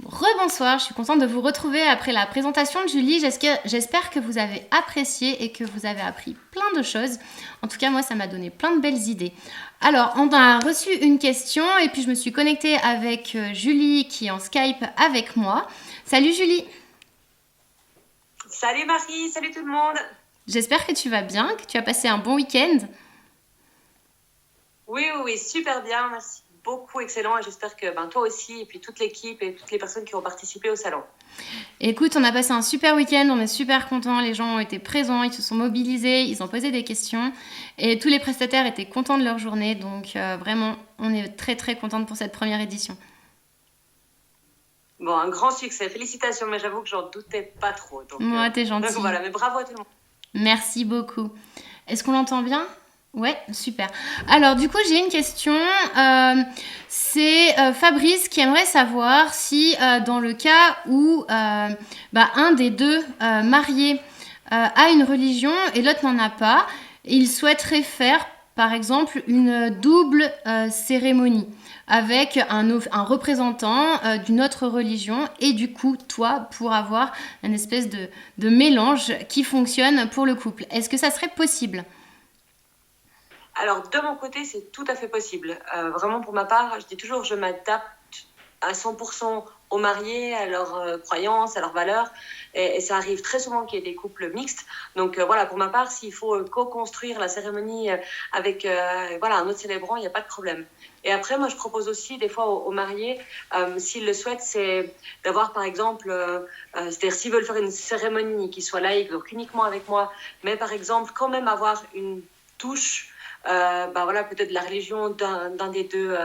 Rebonsoir, je suis contente de vous retrouver après la présentation de Julie. J'espère que vous avez apprécié et que vous avez appris plein de choses. En tout cas, moi, ça m'a donné plein de belles idées. Alors, on a reçu une question et puis je me suis connectée avec Julie qui est en Skype avec moi. Salut Julie. Salut Marie, salut tout le monde. J'espère que tu vas bien, que tu as passé un bon week-end. Oui, super bien, merci beaucoup, excellent. Et j'espère que toi aussi, et puis toute l'équipe et toutes les personnes qui ont participé au salon. Écoute, on a passé un super week-end, on est super contents, les gens ont été présents, ils se sont mobilisés, ils ont posé des questions et tous les prestataires étaient contents de leur journée, donc vraiment, on est très très contente pour cette première édition. Bon, un grand succès, félicitations, mais j'avoue que j'en doutais pas trop. Donc, Moi, t'es gentille. Donc voilà, mais bravo à tout le monde. Merci beaucoup. Est-ce qu'on l'entend bien ? Ouais, super. Alors du coup, j'ai une question. C'est Fabrice qui aimerait savoir si dans le cas où un des deux mariés a une religion et l'autre n'en a pas, il souhaiterait faire par exemple une double cérémonie avec un représentant d'une autre religion et du coup toi pour avoir une espèce de mélange qui fonctionne pour le couple. Est-ce que ça serait possible ? Alors, de mon côté, c'est tout à fait possible. Vraiment, pour ma part, je dis toujours, je m'adapte à 100% aux mariés, à leurs croyances, à leurs valeurs. Et ça arrive très souvent qu'il y ait des couples mixtes. Donc, voilà, pour ma part, s'il faut co-construire la cérémonie avec un autre célébrant, il n'y a pas de problème. Et après, moi, je propose aussi, des fois, aux mariés, s'ils le souhaitent, c'est d'avoir, par exemple, c'est-à-dire s'ils veulent faire une cérémonie qui soit laïque, donc uniquement avec moi, mais par exemple, quand même avoir une touche peut-être de la religion d'un des deux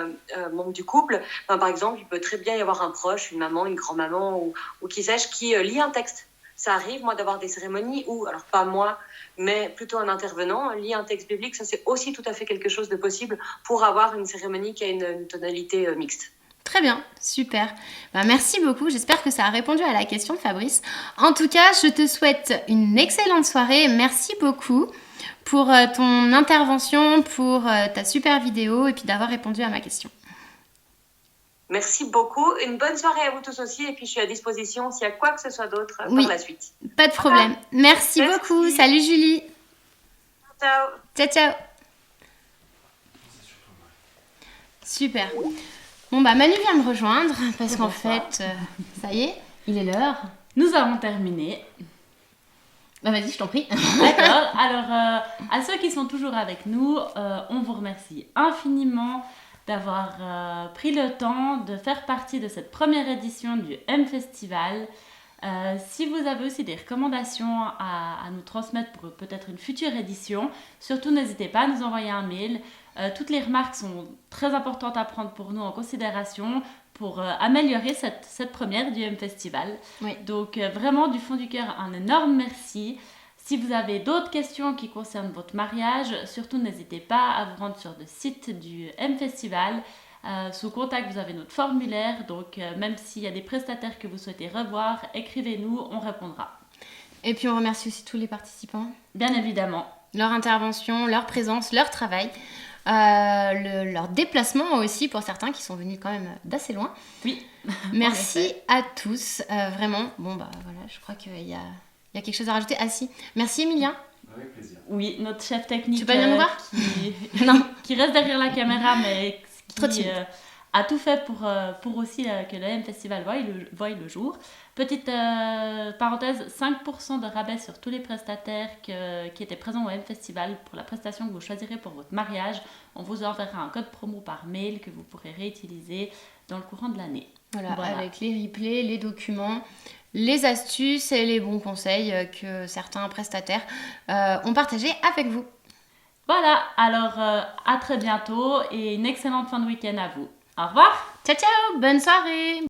membres du couple. Par exemple, il peut très bien y avoir un proche, une maman, une grand-maman ou qui sais-je, qui lit un texte. Ça arrive, moi, d'avoir des cérémonies où, alors pas moi, mais plutôt un intervenant, lit un texte biblique. Ça, c'est aussi tout à fait quelque chose de possible pour avoir une cérémonie qui a une tonalité mixte. Très bien, super. Merci beaucoup. J'espère que ça a répondu à la question, Fabrice. En tout cas, je te souhaite une excellente soirée. Merci beaucoup pour ton intervention, pour ta super vidéo et puis d'avoir répondu à ma question. Merci beaucoup. Une bonne soirée à vous tous aussi. Et puis, je suis à disposition s'il y a quoi que ce soit d'autre par la suite. Pas de problème. Merci beaucoup. Salut Julie. Ciao. Ciao, ciao. Super. Bon, Manu vient me rejoindre parce qu'en fait, ça y est, il est l'heure. Nous avons terminé. Vas-y, je t'en prie. D'accord. Alors, à ceux qui sont toujours avec nous, on vous remercie infiniment d'avoir pris le temps de faire partie de cette première édition du M-Festival. Si vous avez aussi des recommandations à nous transmettre pour peut-être une future édition, surtout n'hésitez pas à nous envoyer un mail. Toutes les remarques sont très importantes à prendre pour nous en considération pour améliorer cette première du M-Festival. Oui. Donc vraiment du fond du cœur, un énorme merci. Si vous avez d'autres questions qui concernent votre mariage, surtout n'hésitez pas à vous rendre sur le site du M-Festival. Sous contact, vous avez notre formulaire, donc même s'il y a des prestataires que vous souhaitez revoir, écrivez-nous, on répondra. Et puis on remercie aussi tous les participants. Bien évidemment. Leur intervention, leur présence, leur travail, leur déplacement aussi pour certains qui sont venus quand même d'assez loin. Oui. Merci à tous, vraiment. Bon voilà, je crois qu'il y a quelque chose à rajouter. Ah si, merci Emilien. Avec plaisir. Oui, notre chef technique tu peux venir nous voir non, qui reste derrière la caméra, mais qui a tout fait pour aussi que le M-Festival voie le jour. Petite parenthèse, 5% de rabais sur tous les prestataires qui étaient présents au M-Festival pour la prestation que vous choisirez pour votre mariage. On vous enverra un code promo par mail que vous pourrez réutiliser dans le courant de l'année. Voilà, avec les replays, les documents, les astuces et les bons conseils que certains prestataires ont partagés avec vous. Voilà, alors à très bientôt et une excellente fin de week-end à vous. Au revoir. Ciao, ciao, bonne soirée.